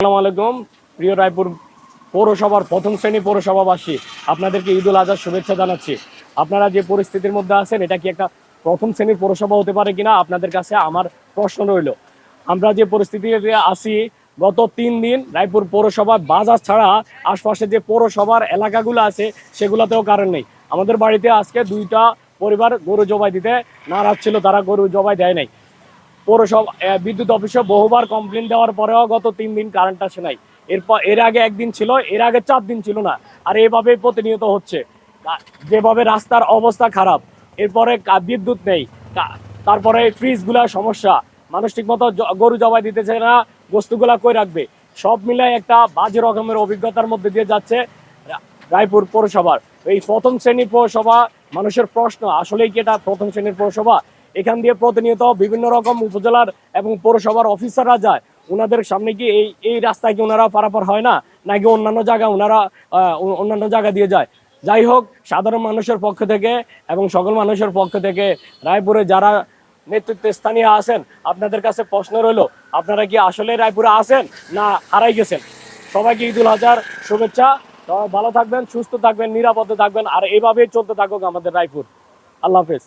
আসসালামু আলাইকুম প্রিয় রায়পুর পৌরসভার প্রথম শ্রেণী পৌরসভাবাসী, আপনাদেরকে ঈদুল আজহার শুভেচ্ছা জানাচ্ছি। আপনারা যে পরিস্থিতির মধ্যে আছেন, এটা কি একটা প্রথম শ্রেণীর পৌরসভা হতে পারে কিনা আপনাদের কাছে আমার প্রশ্ন রইল। আমরা যে পরিস্থিতিতে আছি, গত 3 দিন রায়পুর পৌরসভার বাজার ছাড়া আশপাশে যে পৌরসভার এলাকাগুলো আছে সেগুলোতেও কারেন্ট নেই। আমাদের বাড়িতে আজকে 2টা পরিবার গরু জবাই দিতে নারাজ ছিল, তারা গরু জবাই দেয় নাই। পৌরসভা বিদ্যুৎ অফিসে বহুবার কমপ্লেন দেওয়ার পরেও গত 3 দিন কারেন্ট আসে নাই। এর আগে একদিন ছিল, এর আগে 4 দিন ছিল না। আর এইভাবে প্রতিনিয়ত হচ্ছে। যেভাবে রাস্তার অবস্থা খারাপ, এরপরে বিদ্যুৎ নেই, তারপরে ফ্রিজগুলা সমস্যা, মানুষ ঠিক মতো গরু জবাই দিতেছে না, বস্তুগুলা কই রাখবে, সব মিলাই একটা বাজে রকমের অভিজ্ঞতার মধ্যে দিয়ে যাচ্ছে রায়পুর পৌরসভার এই প্রথম শ্রেণীর পৌরসভা। মানুষের প্রশ্ন, আসলেই কি এটা প্রথম শ্রেণীর পৌরসভা? এখান দিয়ে প্রতিনিয়ত বিভিন্ন রকম উপজেলার এবং পৌরসভার অফিসাররা যায়, ওনাদের সামনে কি এই রাস্তায় কি ওনারা পারাপার হয় না, নাকি অন্যান্য জায়গা ওনারা অন্যান্য জায়গা দিয়ে যায়? যাই হোক, সাধারণ মানুষের পক্ষ থেকে এবং সকল মানুষের পক্ষ থেকে রায়পুরে যারা নেতৃত্বে স্থানীয় আছেন, আপনাদের কাছে প্রশ্ন রইল, আপনারা কি আসলে রায়পুরে আছেন না হারাই গেছেন? সবাইকে ঈদুল আজহার শুভেচ্ছা। সবাই ভালো থাকবেন, সুস্থ থাকবেন, নিরাপদে থাকবেন, আর এভাবেই চলতে থাকুক আমাদের রায়পুর। আল্লাহ হাফেজ।